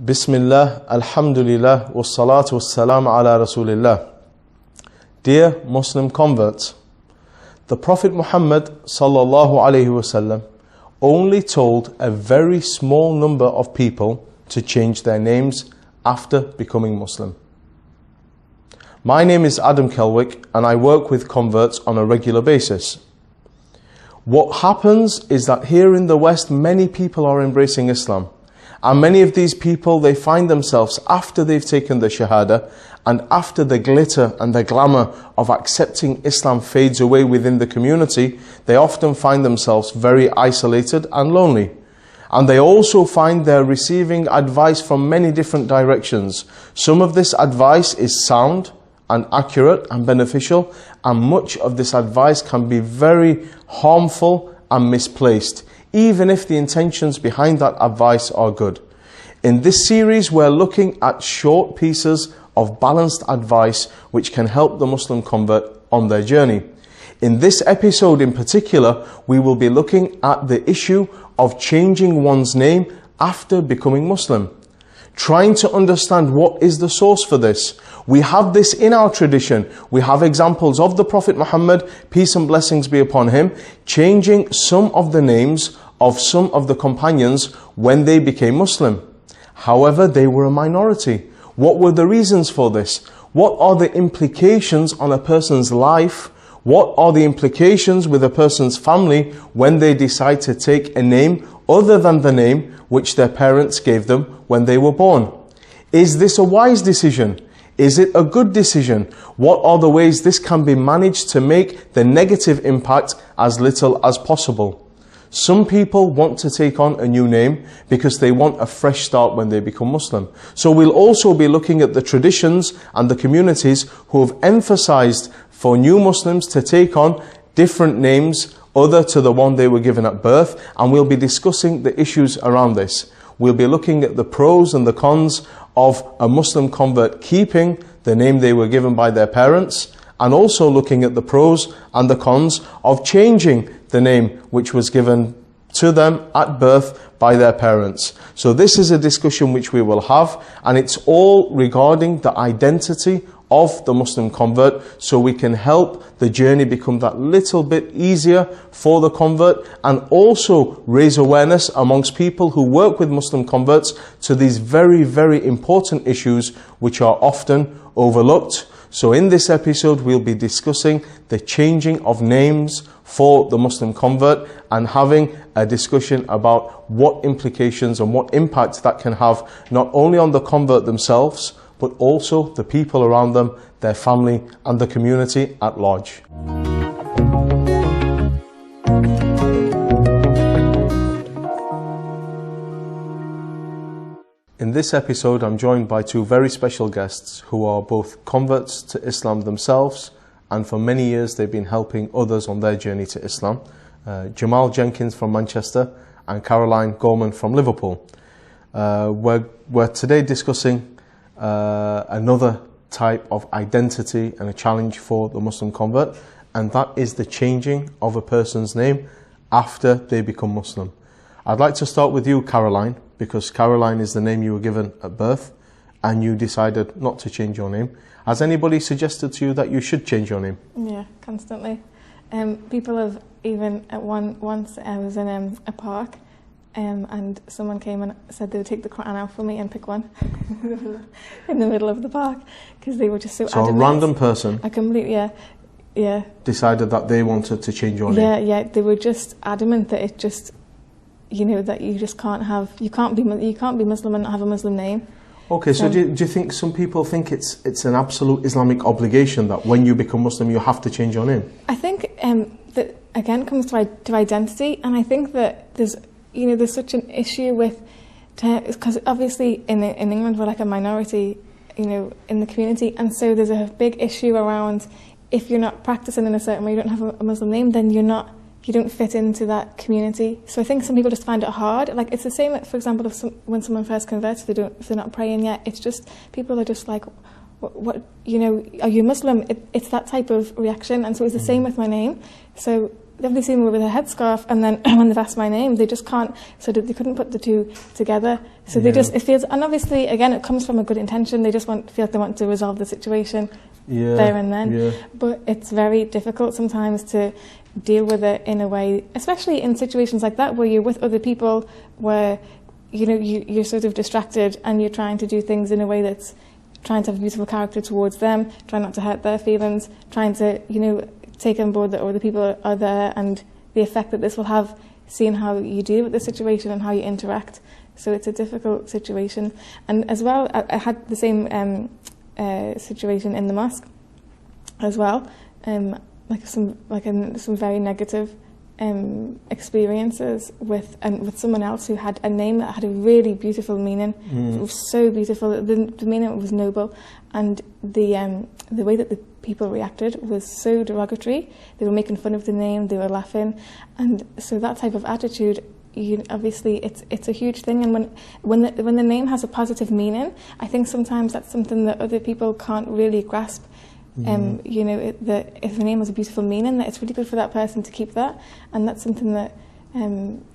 Bismillah, Alhamdulillah, wassalatu wassalam ala Rasulillah. Dear Muslim converts, the Prophet Muhammad sallallahu alaihi wasallam only told a very small number of people to change their names after becoming Muslim. My name is Adam Kelwick and I work with converts on a regular basis. What happens is that here in the West, many people are embracing Islam. And many of these people, they find themselves after they've taken the Shahada and after the glitter and the glamour of accepting Islam fades away within the community, they often find themselves very isolated and lonely. And they also find they're receiving advice from many different directions. Some of this advice is sound and accurate and beneficial, and much of this advice can be very harmful and misplaced, even if the intentions behind that advice are good. In this series, we're looking at short pieces of balanced advice which can help the Muslim convert on their journey. In this episode in particular, we will be looking at the issue of changing one's name after becoming Muslim, trying to understand what is the source for this. We have this in our tradition. We have examples of the Prophet Muhammad, peace and blessings be upon him, changing some of the names of some of the companions when they became Muslim. However, they were a minority. What were the reasons for this? What are the implications on a person's life? What are the implications with a person's family when they decide to take a name other than the name which their parents gave them when they were born? Is this a wise decision? Is it a good decision? What are the ways this can be managed to make the negative impact as little as possible? Some people want to take on a new name because they want a fresh start when they become Muslim. So we'll also be looking at the traditions and the communities who have emphasized for new Muslims to take on different names other to the one they were given at birth, and we'll be discussing the issues around this. We'll be looking at the pros and the cons of a Muslim convert keeping the name they were given by their parents, and also looking at the pros and the cons of changing the name which was given to them at birth by their parents. So this is a discussion which we will have, and it's all regarding the identity of the Muslim convert, so we can help the journey become that little bit easier for the convert, and also raise awareness amongst people who work with Muslim converts to these very, very important issues which are often overlooked. So in this episode, we'll be discussing the changing of names for the Muslim convert and having a discussion about what implications and what impact that can have not only on the convert themselves, but also the people around them, their family and the community at large. In this episode, I'm joined by two very special guests who are both converts to Islam themselves, and for many years they've been helping others on their journey to Islam. Jamal Jenkins from Manchester and Caroline Gorman from Liverpool. We're today discussing another type of identity and a challenge for the Muslim convert, and that is the changing of a person's name after they become Muslim. I'd like to start with you, Caroline, because Caroline is the name you were given at birth and you decided not to change your name. Has anybody suggested to you that you should change your name? Yeah, constantly. People have even once I was in a park and someone came and said they would take the Quran out for me and pick one in the middle of the park because they were just so adamant. So a random person decided that they wanted to change your name? Yeah, they were just adamant that it just, that you just you can't be Muslim and not have a Muslim name. Okay, so do you think some people think it's an absolute Islamic obligation that when you become Muslim you have to change your name? I think that again comes to identity, and I think that there's such an issue with, because obviously in England we're like a minority, in the community, and so there's a big issue around if you're not practicing in a certain way, you don't have a Muslim name, then you don't fit into that community. So I think some people just find it hard. Like it's the same, for example, when someone first converts, if they're not praying yet, it's just people are just like, what are you Muslim? It's that type of reaction, and so it's the same with my name. So they've seen me with a headscarf, and then when they've asked my name, they just can't. So they couldn't put the two together. So they just, it feels, and obviously again it comes from a good intention. They just feel like they want to resolve the situation there and then. Yeah. But it's very difficult sometimes to deal with it in a way, especially in situations like that where you're with other people, where you're sort of distracted and you're trying to do things in a way that's trying to have a beautiful character towards them, trying not to hurt their feelings, trying to take on board that other people are there and the effect that this will have, seeing how you deal with the situation and how you interact. So it's a difficult situation. And as well, I had the same situation in the mosque as well, some very negative experiences with someone else who had a name that had a really beautiful meaning. It was so beautiful. The meaning was noble, and the way that the people reacted was so derogatory. They were making fun of the name. They were laughing, and so that type of attitude, obviously, it's a huge thing. And when the name has a positive meaning, I think sometimes that's something that other people can't really grasp. If a name has a beautiful meaning, that it's really good for that person to keep that, and that's something that,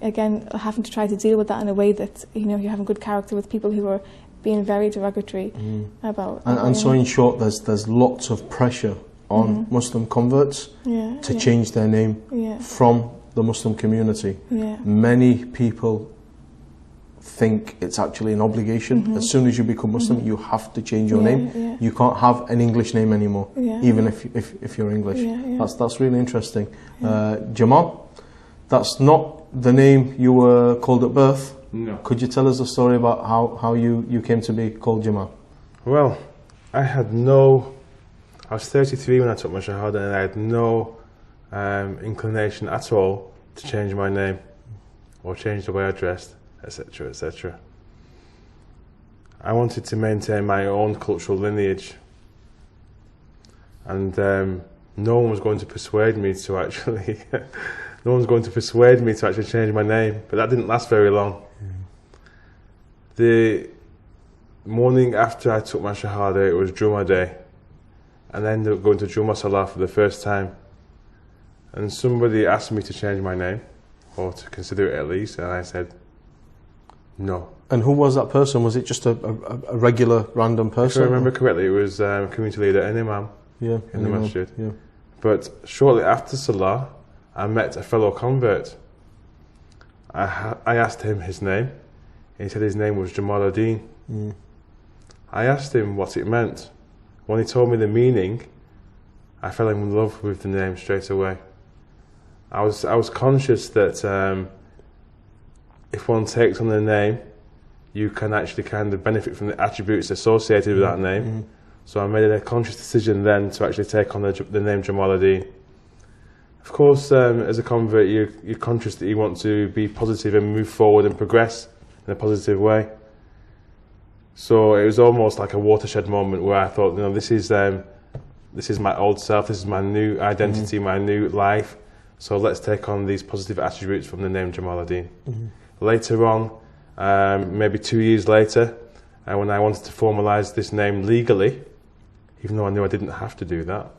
again, having to try to deal with that in a way that you're having good character with people who are being very derogatory about. And so, in short, there's lots of pressure on Muslim converts to change their name from the Muslim community. Many people think it's actually an obligation. As soon as you become Muslim, you have to change your name. You can't have an English name anymore, even if you're English. That's really interesting. Jamal, that's not the name you were called at birth. No. Could you tell us a story about how you came to be called Jamal? Well, I was 33 when I took my Shahada, and I had no inclination at all to change my name or change the way I dressed, etc., etc. I wanted to maintain my own cultural lineage, and no one was going to persuade me to actually change my name. But that didn't last very long. The morning after I took my Shahada, it was Jummah Day, and I ended up going to Jummah Salah for the first time, and somebody asked me to change my name, or to consider it at least, and I said no. And who was that person? Was it just a regular random person? If I remember correctly, it was community leader and imam in the masjid. Yeah. But shortly after Salah, I met a fellow convert. I asked him his name, and he said his name was Jamal ad-Din. I asked him what it meant. When he told me the meaning, I fell in love with the name straight away. I was conscious that if one takes on the name, you can actually kind of benefit from the attributes associated with that name. So I made a conscious decision then to actually take on the name Jamal ad-Din. Of course, as a convert, you're conscious that you want to be positive and move forward and progress in a positive way. So it was almost like a watershed moment where I thought, this is my old self, this is my new identity, my new life. So let's take on these positive attributes from the name Jamal ad-Din. Later on, maybe 2 years later, when I wanted to formalise this name legally, even though I knew I didn't have to do that,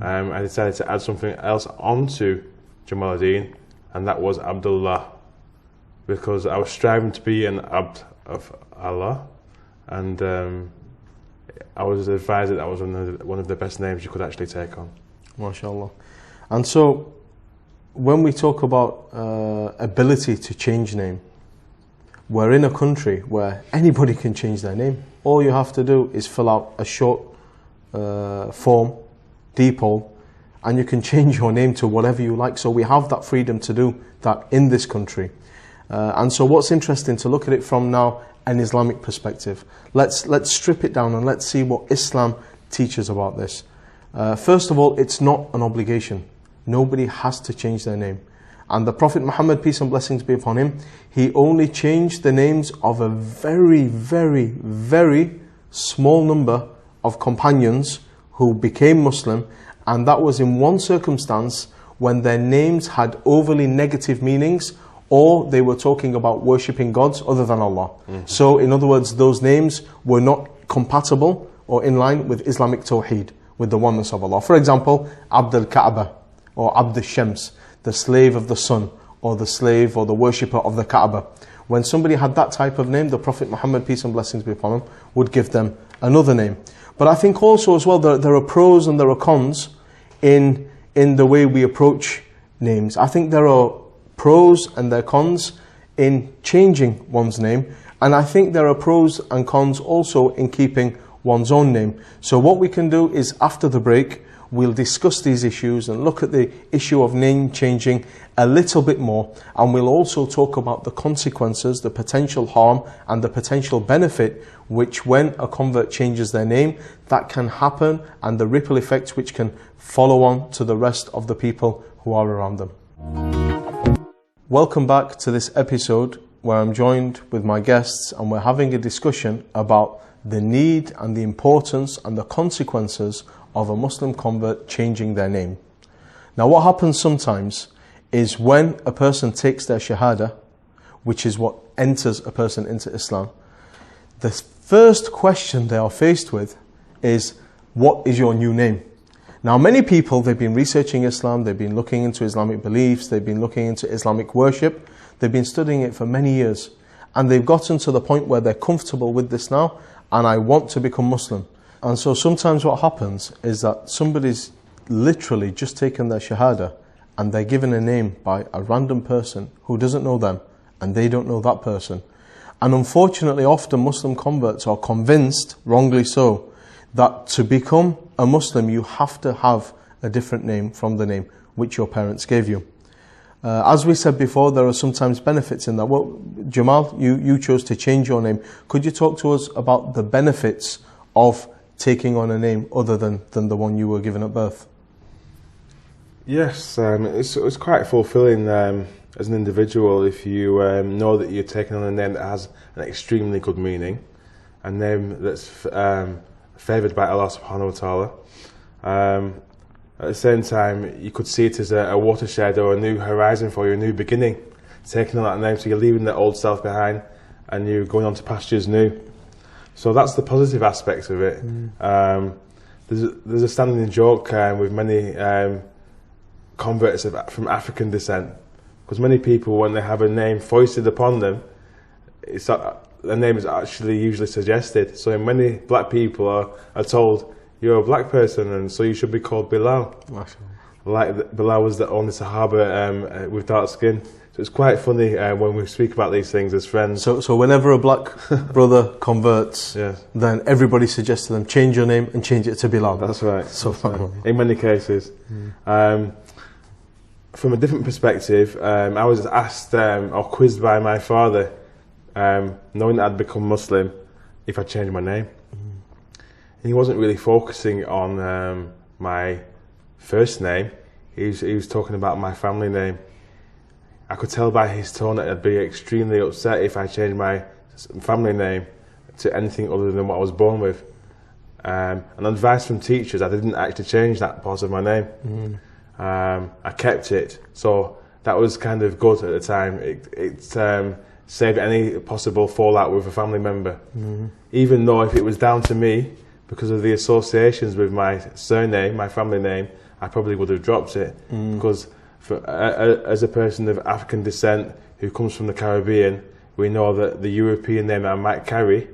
I decided to add something else onto Jamal ad-Din, and that was Abdullah, because I was striving to be an Abd of Allah, and I was advised that was one of the best names you could actually take on. MashaAllah. And so, when we talk about ability to change name, we're in a country where anybody can change their name. All you have to do is fill out a short form, DPOL, and you can change your name to whatever you like. So we have that freedom to do that in this country. And so what's interesting to look at it from now an Islamic perspective. Let's strip it down and let's see what Islam teaches about this. First of all, it's not an obligation. Nobody has to change their name. And the Prophet Muhammad, peace and blessings be upon him, he only changed the names of a very, very, very small number of companions who became Muslim, and that was in one circumstance when their names had overly negative meanings, or they were talking about worshipping gods other than Allah. So in other words, those names were not compatible or in line with Islamic Tawheed, with the oneness of Allah. For example, Abd al-Kaaba or Abd al-Shams. the slave of the sun, or the slave or the worshipper of the Kaaba. When somebody had that type of name, the Prophet Muhammad, peace and blessings be upon him, would give them another name. But I think also as well there are pros and there are cons in the way we approach names. I think there are pros and there are cons in changing one's name, and I think there are pros and cons also in keeping one's own name. So what we can do is, after the break, we'll discuss these issues and look at the issue of name changing a little bit more, and we'll also talk about the consequences, the potential harm and the potential benefit which, when a convert changes their name, that can happen, and the ripple effects which can follow on to the rest of the people who are around them. Welcome back to this episode where I'm joined with my guests, and we're having a discussion about the need and the importance and the consequences of a Muslim convert changing their name. Now, what happens sometimes is when a person takes their shahada, which is what enters a person into Islam, the first question they are faced with is, what is your new name? Now, many people, they've been researching Islam, they've been looking into Islamic beliefs, they've been looking into Islamic worship, they've been studying it for many years, and they've gotten to the point where they're comfortable with this now, and I want to become Muslim. And so sometimes what happens is that somebody's literally just taken their shahada and they're given a name by a random person who doesn't know them, and they don't know that person. And unfortunately, often Muslim converts are convinced, wrongly so, that to become a Muslim you have to have a different name from the name which your parents gave you. As we said before, there are sometimes benefits in that. Well, Jamal, you chose to change your name. Could you talk to us about the benefits of taking on a name other than the one you were given at birth? Yes, it's quite fulfilling as an individual if you know that you're taking on a name that has an extremely good meaning, a name that's favoured by Allah subhanahu wa ta'ala. At the same time, you could see it as a watershed or a new horizon for you, a new beginning, taking on that name, so you're leaving the old self behind and you're going on to pastures new. So that's the positive aspects of it. There's a standing joke with many converts from African descent, because many people, when they have a name foisted upon them, the name is actually usually suggested. So many black people are told, you're a black person, and so you should be called Bilal. Like Bilal was the only Sahaba with dark skin. So it's quite funny when we speak about these things as friends. So whenever a black brother converts, yes, then everybody suggests to them, change your name and change it to Bilal. That's right. In many cases. From a different perspective, I was asked or quizzed by my father, knowing that I'd become Muslim, if I changed my name. And he wasn't really focusing on my first name. He was talking about my family name. I could tell by his tone that I'd be extremely upset if I changed my family name to anything other than what I was born with. And advice from teachers, I didn't actually change that part of my name. I kept it, so that was kind of good at the time. It saved any possible fallout with a family member. Even though if it was down to me, because of the associations with my surname, my family name, I probably would have dropped it. Because as a person of African descent who comes from the Caribbean, we know that the European name that I might carry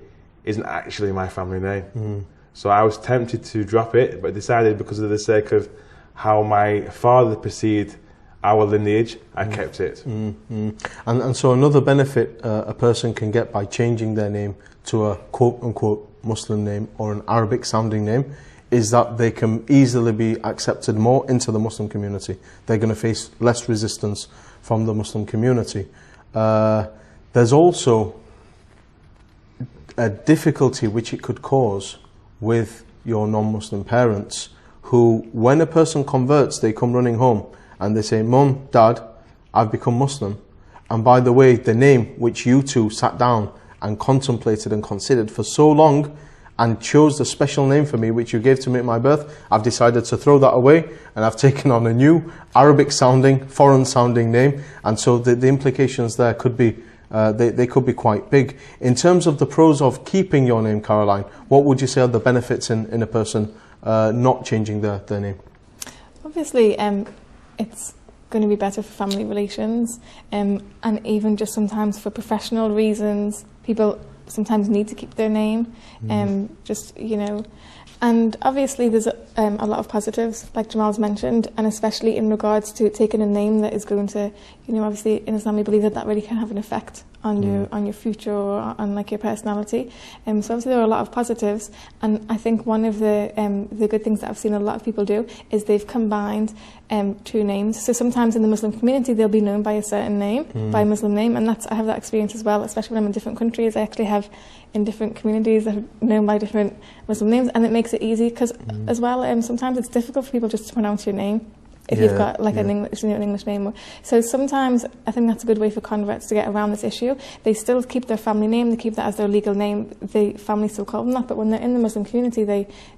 isn't actually my family name. So I was tempted to drop it, but decided, because of the sake of how my father perceived our lineage, I kept it. And so another benefit a person can get by changing their name to a quote-unquote Muslim name or an Arabic sounding name is that they can easily be accepted more into the Muslim community. They're going to face less resistance from the Muslim community. There's also a difficulty which it could cause with your non-Muslim parents, who, when a person converts, they come running home and they say, Mum, Dad, I've become Muslim. And by the way, the name which you two sat down and contemplated and considered for so long and chose the special name for me which you gave to me at my birth, I've decided to throw that away, and I've taken on a new Arabic sounding, foreign sounding name. And so the implications there could be they could be quite big. In terms of the pros of keeping your name, Caroline, what would you say are the benefits in a person not changing their name? Obviously, going to be better for family relations, and even just sometimes for professional reasons. People sometimes need to keep their name, just, you know. And obviously there's a lot of positives, like Jamal's mentioned, and especially in regards to taking a name that is going to, you know, obviously in Islam we believe that that really can have an effect on your future or on like your personality. So obviously there are a lot of positives, and I think one of the good things that I've seen a lot of people do is they've combined two names. So sometimes in the Muslim community they'll be known by a certain name, by a Muslim name, and I have that experience as well, especially when I'm in different countries. I actually have in different communities that are known by different Muslim names, and it makes it easy because as well sometimes it's difficult for people just to pronounce your name if you've got like an English name. So sometimes I think that's a good way for converts to get around this issue. They still keep their family name, they keep that as their legal name, the family still call them that, but when they're in the Muslim community,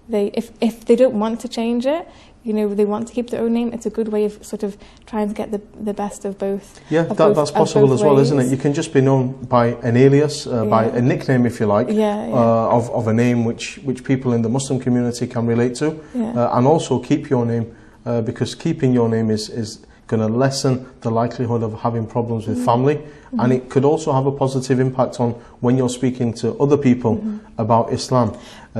if they don't want to change it, you know, they want to keep their own name, it's a good way of sort of trying to get the best of both. Yeah, that's possible as well, isn't it? You can just be known by an alias, by a nickname, if you like, of a name which people in the Muslim community can relate to, and also keep your name, because keeping your name is going to lessen the likelihood of having problems with family, and it could also have a positive impact on when you're speaking to other people about Islam.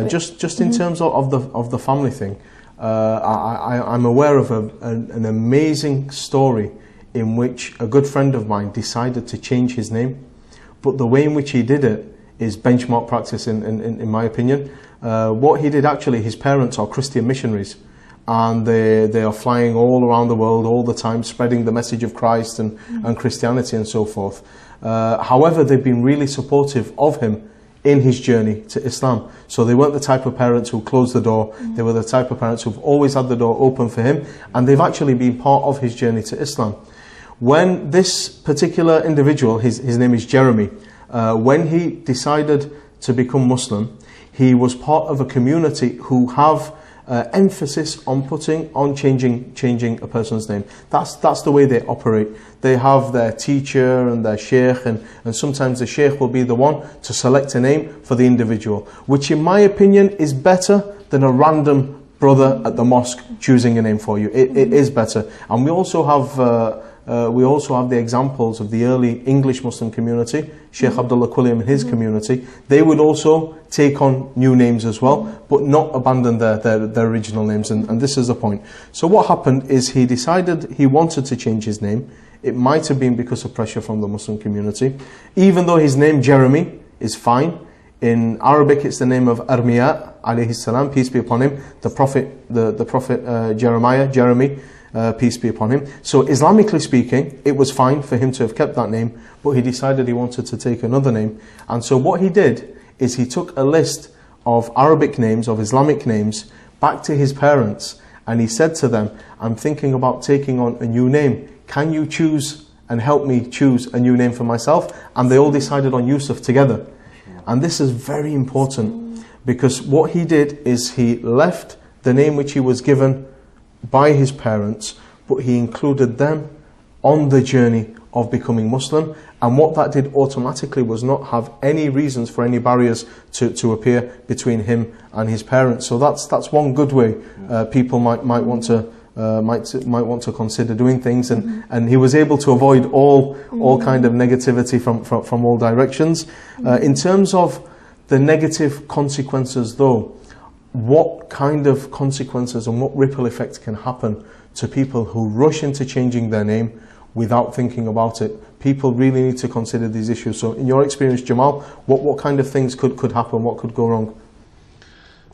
Just in terms of the family thing, I'm aware of an amazing story in which a good friend of mine decided to change his name, but the way in which he did it is benchmark practice in my opinion. What he did, actually, his parents are Christian missionaries, and they are flying all around the world all the time, spreading the message of Christ and Christianity and so forth. However, they've been really supportive of him in his journey to Islam. So they weren't the type of parents who closed the door. They were the type of parents who've always had the door open for him, and they've actually been part of his journey to Islam. When this particular individual, his name is Jeremy, when he decided to become Muslim, he was part of a community who have emphasis on changing a person's name. That's the way they operate. They have their teacher and their sheikh, and sometimes the sheikh will be the one to select a name for the individual, which in my opinion is better than a random brother at the mosque choosing a name for you. It is better. And we also have the examples of the early English Muslim community, Sheikh Abdullah Quilliam and his community. They would also take on new names as well, but not abandon their original names, and this is the point. So what happened is he decided he wanted to change his name. It might have been because of pressure from the Muslim community. Even though his name Jeremy is fine, in Arabic it's the name of Armiya alayhi salam, peace be upon him, the prophet Jeremy, peace be upon him. So Islamically speaking, it was fine for him to have kept that name, but he decided he wanted to take another name. And so what he did is he took a list of Arabic names, of Islamic names, back to his parents, and he said to them, I'm thinking about taking on a new name. Can you choose and help me choose a new name for myself? And they all decided on Yusuf together. And this is very important, because what he did is he left the name which he was given by his parents, but he included them on the journey of becoming Muslim. And what that did automatically was not have any reasons for any barriers to appear between him and his parents. So that's one good way people might want to consider doing things, and he was able to avoid all kind of negativity from all directions. In terms of the negative consequences, though, what kind of consequences and what ripple effects can happen to people who rush into changing their name without thinking about it? People really need to consider these issues. So in your experience, Jamal, what kind of things could happen? What could go wrong?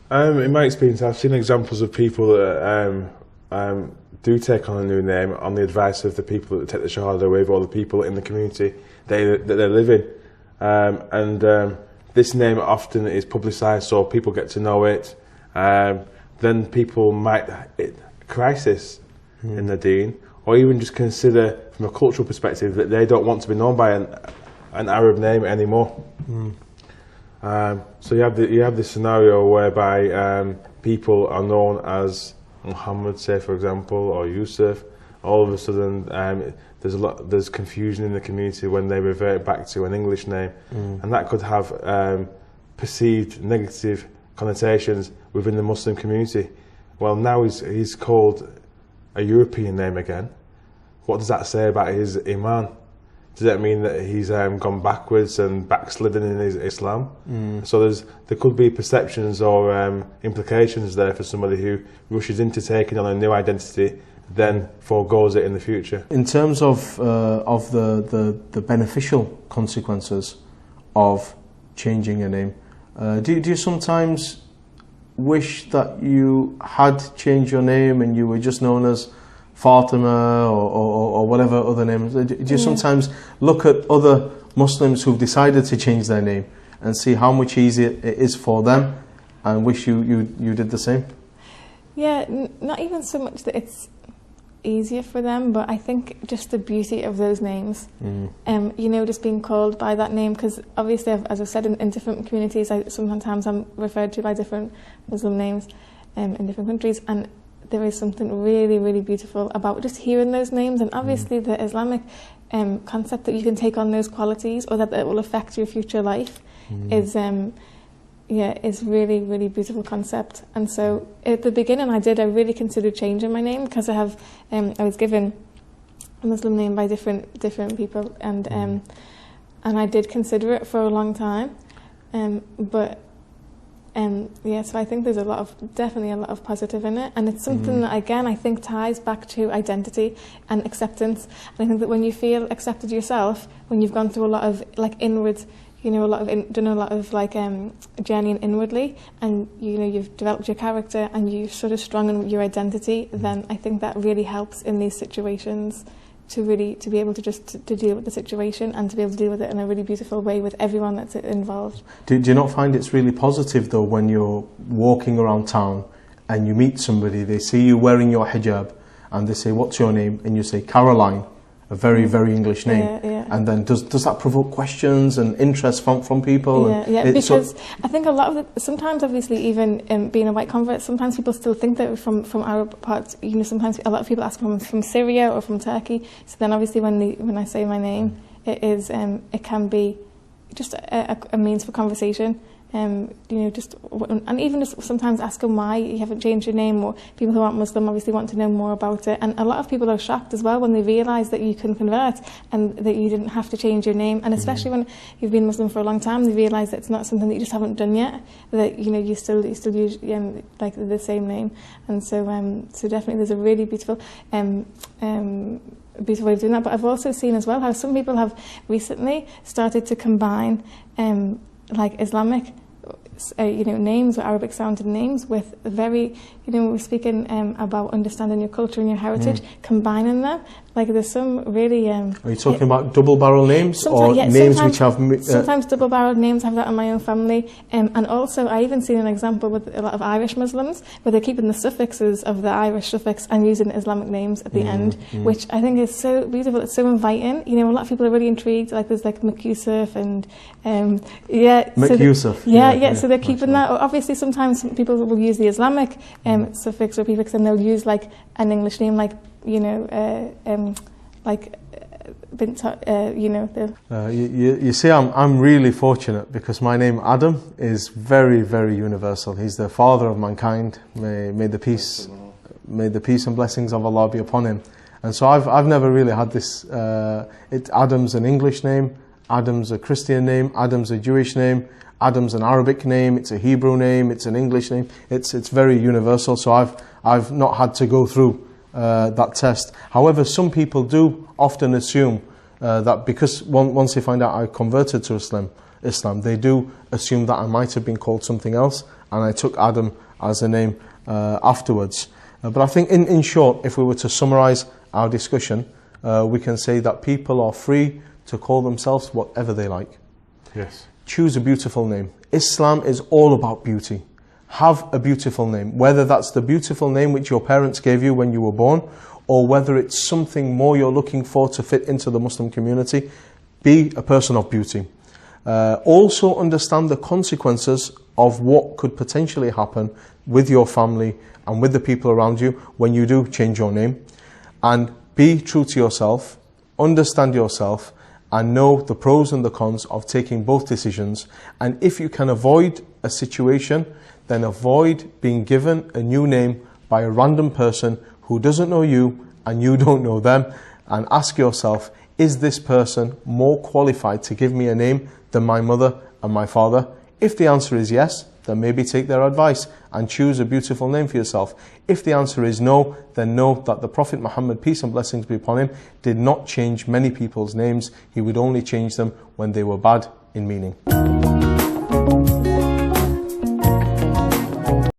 In my experience, I've seen examples of people that do take on a new name on the advice of the people that take the Shahada with, or the people in the community that they live in. This name often is publicised, so people get to know it. Then people might crisis in the deen, or even just consider from a cultural perspective that they don't want to be known by an Arab name anymore. So you have this scenario whereby people are known as Muhammad, say for example, or Yusuf. All of a sudden there's confusion in the community when they revert back to an English name, and that could have perceived negative connotations within the Muslim community. Well, now he's called a European name again. what does that say about his iman? Does that mean that he's gone backwards and backslidden in his Islam? So there could be perceptions or implications there for somebody who rushes into taking on a new identity, then foregoes it in the future. In terms of the beneficial consequences of changing a name, do you sometimes wish that you had changed your name and you were just known as Fatima or whatever other names? Do you sometimes look at other Muslims who've decided to change their name and see how much easier it is for them and wish you did the same? Yeah, not even so much that it's easier for them, but I think just the beauty of those names, you know, just being called by that name, because obviously, as I've said, in different communities, sometimes I'm referred to by different Muslim names in different countries, and there is something really, really beautiful about just hearing those names, and obviously the Islamic concept that you can take on those qualities or that it will affect your future life is really, really beautiful concept. And so at the beginning I really considered changing my name, because I was given a Muslim name by different people, and I did consider it for a long time, so I think there's definitely a lot of positive in it, and it's something that again I think ties back to identity and acceptance. And I think that when you feel accepted yourself, when you've gone through a lot of inward, done a lot of journeying inwardly, and you've developed your character and you're sort of strong in your identity, then I think that really helps in these situations to be able to deal with the situation and to be able to deal with it in a really beautiful way with everyone that's involved. Do you not find it's really positive though when you're walking around town and you meet somebody, they see you wearing your hijab and they say, "What's your name?" and you say Caroline, a very, very English name, and then does that provoke questions and interest from people? Because I think a lot of sometimes obviously even being a white convert, sometimes people still think that from Arab parts, sometimes a lot of people ask from Syria or from Turkey, so then obviously when I say my name, it can be just a means for conversation. And even just sometimes ask them why you haven't changed your name, or people who aren't Muslim obviously want to know more about it. And a lot of people are shocked as well when they realise that you can convert and that you didn't have to change your name. And especially when you've been Muslim for a long time, they realise that it's not something that you just haven't done yet, that you still use the same name. And so definitely there's a really beautiful way of doing that. But I've also seen as well how some people have recently started to combine Islamic names or Arabic sounding names with very, we're speaking about understanding your culture and your heritage, combining them. There's some really... Are you talking about double-barrel names or names which have... sometimes double-barreled names. I have that in my own family. And also, I even seen an example with a lot of Irish Muslims where they're keeping the suffixes of the Irish suffix and using Islamic names at the end, which I think is so beautiful. It's so inviting. A lot of people are really intrigued. There's McYusuf and... McYusuf. So they're keeping that. Obviously, sometimes people will use the Islamic suffix or prefix, and they'll use an English name you see, I'm really fortunate because my name Adam is very, very universal. He's the father of mankind. May the peace and blessings of Allah be upon him. And so I've never really had this. Adam's an English name. Adam's a Christian name. Adam's a Jewish name. Adam's an Arabic name. It's a Hebrew name. It's an English name. It's very universal. So I've not had to go through that test. However, some people do often assume that because once they find out I converted to Islam, they do assume that I might have been called something else, and I took Adam as a name afterwards. But I think in short, if we were to summarize our discussion, we can say that people are free to call themselves whatever they like. Yes. Choose a beautiful name. Islam is all about beauty. Have a beautiful name, whether that's the beautiful name which your parents gave you when you were born, or whether it's something more you're looking for to fit into the Muslim community. Be a person of beauty. Also understand the consequences of what could potentially happen with your family and with the people around you when you do change your name. And be true to yourself, understand yourself, and know the pros and the cons of taking both decisions. And if you can avoid a situation, then avoid being given a new name by a random person who doesn't know you and you don't know them. and ask yourself, is this person more qualified to give me a name than my mother and my father? If the answer is yes, then maybe take their advice and choose a beautiful name for yourself. If the answer is no, then know that the Prophet Muhammad, peace and blessings be upon him, did not change many people's names. He would only change them when they were bad in meaning.